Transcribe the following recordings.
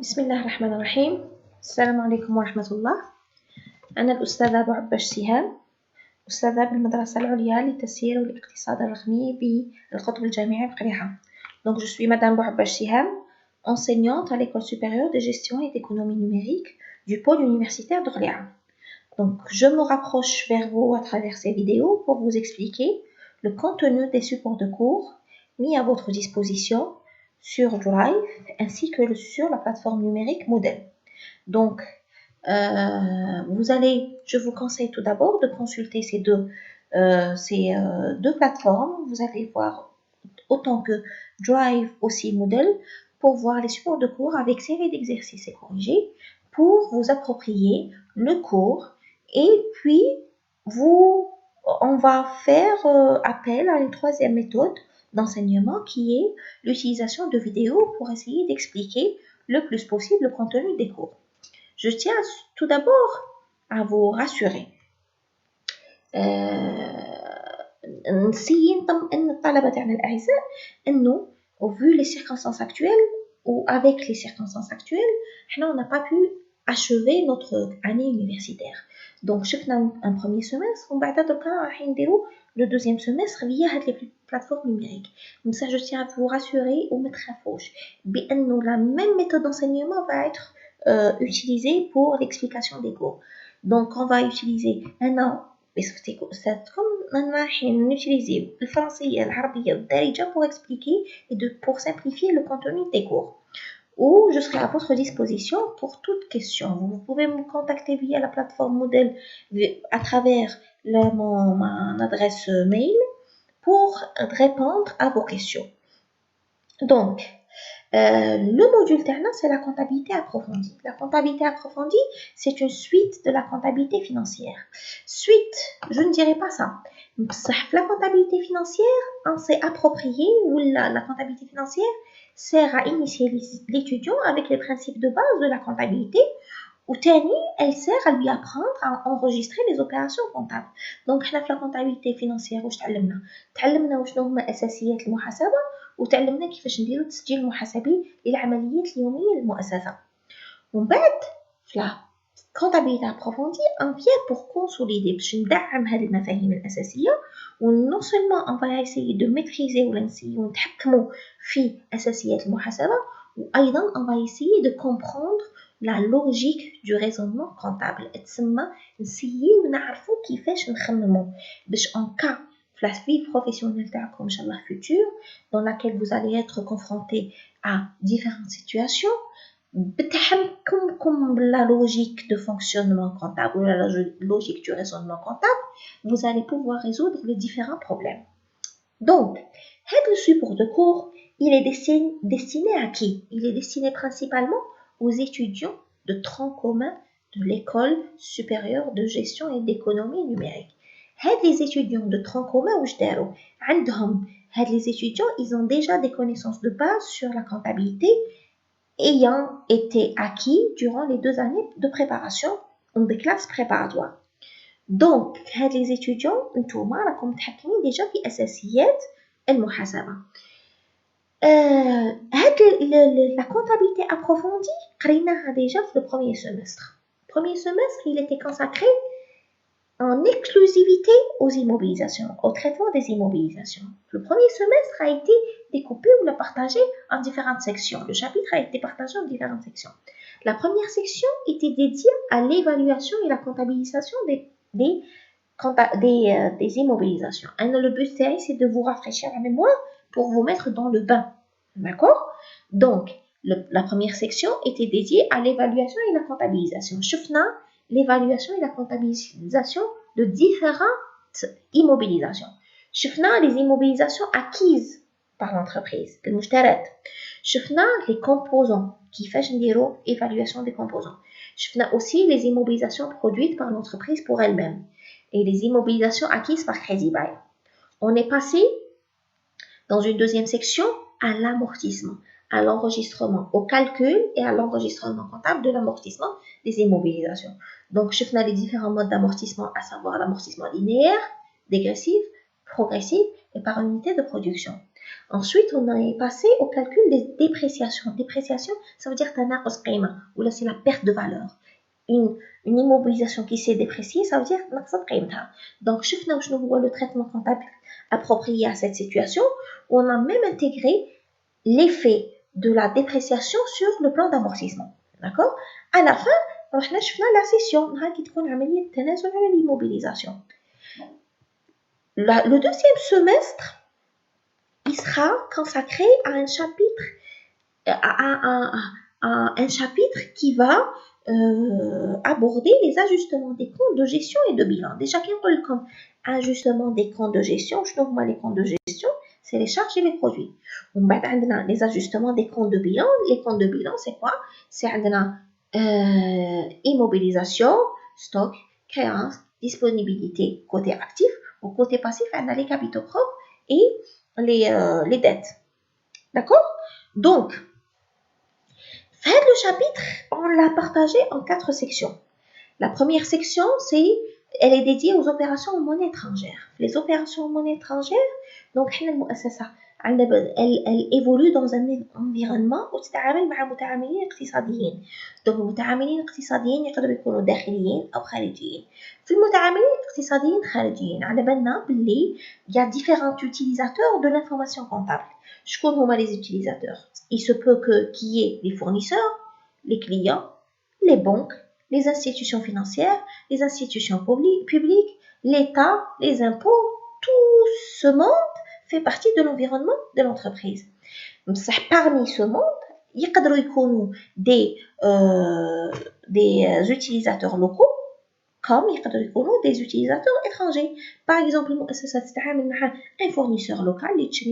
بسم الله الرحمن الرحيم. السلام عليكم ورحمة الله. أنا الأستاذة بعبش سهام، أستاذة بالمدرسة العليا للتسيير والاقتصاد الرقمي بالقطب الجامعي بقريحة. Donc je suis Madame Bouhabash Siham, enseignante à l'École supérieure de gestion et d'économie numérique du pôle universitaire d'Orléans. Donc je me rapproche vers vous à travers ces vidéos pour vous expliquer le contenu des supports de cours mis à votre disposition sur Drive ainsi que sur la plateforme numérique Moodle. Donc, je vous conseille tout d'abord de consulter ces deux plateformes. Vous allez voir autant que Drive aussi Moodle pour voir les supports de cours avec série d'exercices et corrigés pour vous approprier le cours. Et puis, on va faire appel à une troisième méthode d'enseignement qui est l'utilisation de vidéos pour essayer d'expliquer le plus possible le contenu des cours. Je tiens tout d'abord à vous rassurer. نسيي نطمئن الطلبة تاعنا الأعزاء إنه vu les circonstances actuelles ou avec les circonstances actuelles, on n'a pas pu achever notre année universitaire. Donc, شفنا un premier semestre, ومن بعد دركا راح نديرو le deuxième semestre via les plateformes numériques. Donc ça, je tiens à vous rassurer ou me تخافوش بأنه la même méthode d'enseignement va être utilisée pour l'explication des cours. Donc, on va utiliser comme utiliser le français et l'arabe pour expliquer et pour simplifier le contenu des cours. Ou je serai à votre disposition pour toute question. Vous pouvez me contacter via la plateforme Moodle à travers mon adresse mail pour répondre à vos questions. Donc, le module terna, c'est la comptabilité approfondie. La comptabilité approfondie, c'est une suite de la comptabilité financière. Suite, je ne dirais pas ça. La comptabilité financière, on s'est approprié, ou la comptabilité financière sert à initier l'étudiant avec les principes de base de la comptabilité. Ou tani, elle sert à lui apprendre à enregistrer les opérations comptables. Donc, la comptabilité financière, تعلمنا وشنو هما أساسيات المحاسبة وتعلمنا كيفاش نديرو التسجيل المحاسبي للعمليات اليومية للمؤسسة. ومن بعد la comptabilité approfondie on vient pour consolider باش ندعم هذه المفاهيم الأساسية non seulement on va essayer de maîtriser ولا نسيو نتحكموا في أساسيات المحاسبة وأيضا on va essayer de comprendre la logique du raisonnement comptable. تسمى نسيو نعرفوا كيفاش نخمموا باش en cas la vie professionnelle تاعكم إن شاء الله future dans laquelle vous allez être confronté à différentes situations بتحكمكم la logique de fonctionnement comptable ou la logique du raisonnement comptable, vous allez pouvoir résoudre les différents problèmes. Donc, le support de cours, il est destiné à qui? Il est destiné principalement aux étudiants de tronc commun de l'école supérieure de gestion et d'économie numérique. Les étudiants de tronc commun les étudiants, ils ont déjà des connaissances de base sur la comptabilité ayant été acquis durant les 2 années de préparation ou des classes préparatoires. Donc, les étudiants, انتوما راكم متحكمين déjà في أساسيات المحاسبة. La comptabilité approfondie, قريناها déjà في le premier semestre. Le premier semestre, il était consacré en exclusivité aux immobilisations, au traitement des immobilisations. Le premier semestre a été découpé ou partagé en différentes sections. Le chapitre a été partagé en différentes sections. La première section était dédiée à l'évaluation et la comptabilisation des immobilisations. Le but, c'est de vous rafraîchir la mémoire pour vous mettre dans le bain. D'accord? Donc, la première section était dédiée à l'évaluation et la comptabilisation. L'évaluation et la comptabilisation de différentes immobilisations. شفنا les immobilisations acquises par l'entreprise, المشتريات. شفنا les composants, كيفاش نديرو évaluation des composants. شفنا aussi les immobilisations produites par l'entreprise pour elle-même et les immobilisations acquises par Crédit Bail. On est passé dans une deuxième section à l'amortissement, à l'enregistrement, au calcul et à l'enregistrement comptable de l'amortissement des immobilisations. Donc, je fais les différents modes d'amortissement, à savoir l'amortissement linéaire, dégressif, progressif et par unité de production. Ensuite, on est passé au calcul des dépréciations. Dépréciation, ça veut dire تناقص قيمة, ou là c'est la perte de valeur. Une immobilisation qui s'est dépréciée, ça veut dire نقصت قيمتها. Donc, شفنا شنو هو le traitement comptable approprié à cette situation. On a même intégré l'effet de la dépréciation sur le plan d'amortissement. D'accord? À la fin, on a vu la cession, qui est une عملية تنازل على l'immobilisation. Le deuxième semestre, il sera consacré à un chapitre, à un chapitre qui va aborder les ajustements des comptes de gestion et de bilan. Déjà, comme ajustement des comptes de gestion, je trouve moi les comptes de gestion, c'est les charges et les produits. On va avoir les ajustements des comptes de bilan. Les comptes de bilan, c'est quoi? C'est immobilisation, stock, créance, disponibilité côté actif. Au côté passif, on a les capitaux propres et les dettes. D'accord? Donc, le chapitre, on l'a partagé en 4 sections. La première section, elle est dédiée aux opérations en monnaie étrangère. Les opérations en monnaie étrangère, donc, elle évolue dans un environnement où تتعامل مع متعاملين اقتصاديين. Donc, المتعاملين الاقتصاديين يقدروا يكونوا داخليين أو خارجيين. في المتعاملين الاقتصاديين خارجيين على بالنا باللي il y a différents utilisateurs de l'information comptable. شكون هما les utilisateurs? Il se peut qu'il y ait les fournisseurs, les clients, les banques, les institutions financières, les institutions publiques, l'État, les impôts, tout ce monde fait partie de l'environnement de l'entreprise. Parmi ce monde, il y a des utilisateurs locaux comme des utilisateurs étrangers. Par exemple, un fournisseur local qui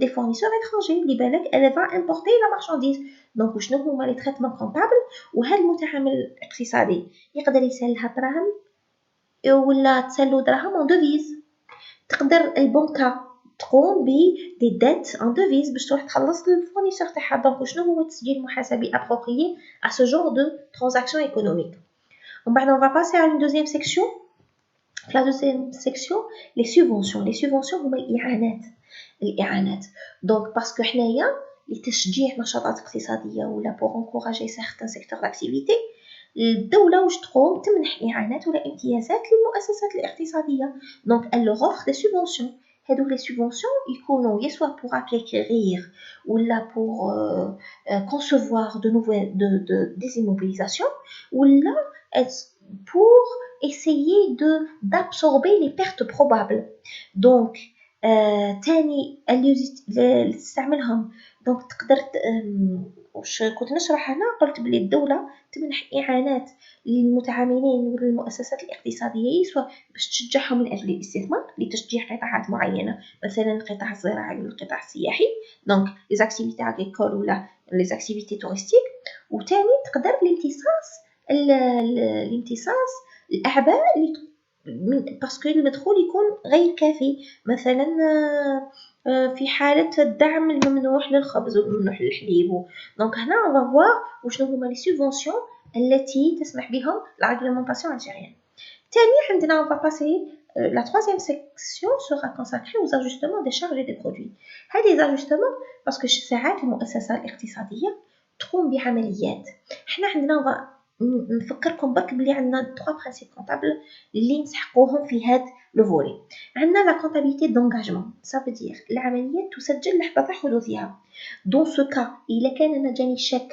des fournisseurs étrangers elle va importer la marchandise. Donc شنو هما les traitements comptables وهذا المتعامل الاقتصادي يقدر يسلها دراهم ولا تسلو دراهم en devise. تقدر البنكة تقوم des dettes en devise باش تروح تخلص للفورنيسور تاعها. دونك شنو هو التسجيل المحاسبي approprié à ce genre de transaction économique. On va passer à une deuxième section. La deuxième section, les subventions. Les subventions هما الإعانات. Donc parce que حنايا لتشجيع نشاطات اقتصادية ولا pour encourager certains secteurs d'activité, الدولة واش تقوم تمنح إعانات ولا امتيازات للمؤسسات الاقتصادية. Donc elle leur offre des subventions. هذوك les subventions يكونوا soit pour acquérir ولا pour concevoir de nouvelles des immobilisations ولا pour essayer d'absorber les pertes probables. Donc تاني اللي تستعملهم. دونك تقدر واش كنت نشرح هنا قلت بلي الدولة تمنح إعانات للمتعاملين وللمؤسسات الاقتصادية سواء باش تشجعهم من أجل الاستثمار لتشجيع قطاعات معينة مثلا القطاع الزراعي ولا القطاع السياحي دونك les activités agricoles ولا les activités touristiques. وتاني تقدر الامتصاص الأعباء باسكو المدخول يكون غير كافي. مثلا في حالة الدعم الممنوح للخبز والممنوح للحليب. دونك هنا on va voir وشنو هما les subventions التي تسمح بهم la réglementation algérienne. تاني عندنا on va passer la troisième section sera consacrée aux ajustements des charges et des produits. هذه les ajustements parce que ساعات المؤسسة الاقتصادية تقوم بعمليات. احنا عندنا نفكركم برك بلي عندنا 3 برانسيب كونطابل اللي نسحقوهم في هذا لو فولي. عندنا لا كونطابيليتي دونغاجمون ça veut dire العمليات تسجل لحظة حدوثها. دون سو كا الا كان انا جاني شيك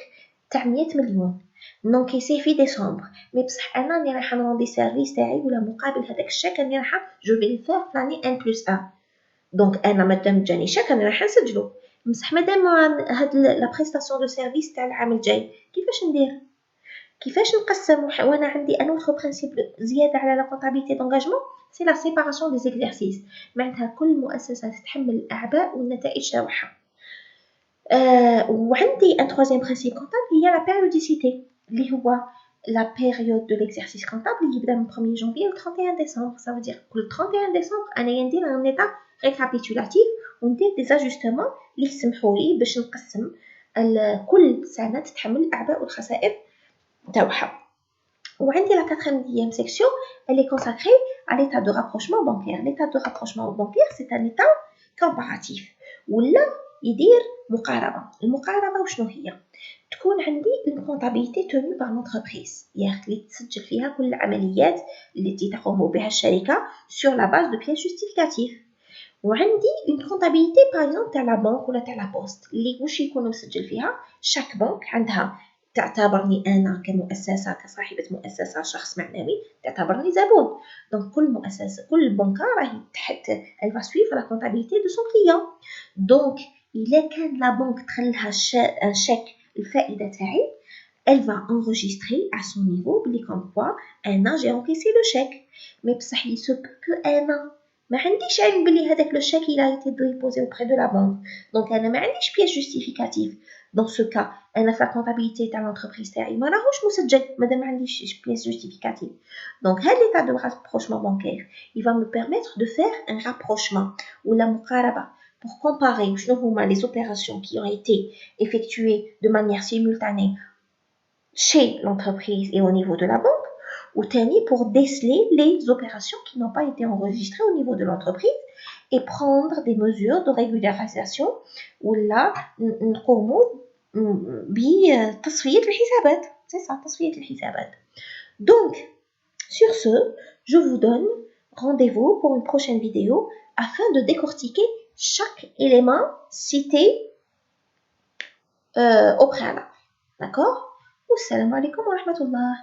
تاع 100 مليون نونكيسي في ديسمبر مي بصح انا اللي راح نروندي سيرفيس تاعي ولا مقابل هذاك الشيك اني راح جو في فير فلاني ان بلس 1. دونك انا مادام جاني شيك انا راح نسجلو بصح مادام هاد لا بريستاسيون دو سيرفيس تاع العام الجاي كيفاش نقسم وانا عندي ان اوتر برينسيپ زياده على لا كونطابيليتي دونغاجمون سي لا سيباراسيون دي زيكزارسيس. معناتها كل مؤسسه تتحمل الاعباء والنتائج تاعها. وعندي ان troisième برينسيپ كونطابل هي لا بيريوديسيتي اللي هو لا بيريود دو ليكزارسيس كونطابل اللي يبدا من 1 جانفي ل 31 ديسمبر. ça veut dire كل 31 ديسمبر انا ندير ان ايتا ريكابيتولاتيف وندير دي اجوستمون اللي يسمحوا لي باش نقسم كل سنه تتحمل الاعباء والخسائر تاعها. وعندي لا 4e section elle est consacrée à l'état de rapprochement bancaire. L'état de rapprochement bancaire, c'est un état comparatif. ولا يدير مقاربة. المقاربة وشنو هي؟ تكون عندي une comptabilité tenue par l'entreprise. اللي تسجل فيها كل العمليات التي تقوم بها الشركة sur la base de pièces justificatives. وعندي une comptabilité par exemple تاع لا بنك ولا تاع لا بوست اللي واش يكونوا مسجل فيها شاك بنك عندها تعتبرني انا كمؤسسه كصاحبه مؤسسه شخص معنوي تعتبرني زبون دونك كل مؤسسه كل بنكه راهي تحت elle va suivre la comptabilité de son client دونك الا كان لا بنك دخلها ان شيك الفائده تاعي elle va enregistrer à son niveau بلي comme quoi انا j'ai encaissé le chèque mais بصح il se peut que انا ما عنديش علم بلي هذاك لو شيك il a été déposé auprès de la banque donc انا ما عنديش pièce justificative dans ce cas انا في la comptabilité تاع l'entreprise تاعي ما راهوش مسجل مادام ما عنديش pièce justificative donc هذا l'état de rapprochement bancaire il va me permettre de faire un rapprochement ou la مقاربة pour comparer شنو هما les opérations qui ont été effectuées de manière simultanée chez l'entreprise et au niveau de la banque ou tani pour déceler les opérations qui n'ont pas été enregistrées au niveau de l'entreprise et prendre des mesures de régularisation ou là نقوموا بتصفية الحسابات c'est ça تصفية الحسابات donc sur ce je vous donne rendez-vous pour une prochaine vidéo afin de décortiquer chaque élément cité au préalable d'accord والسلام عليكم ورحمة الله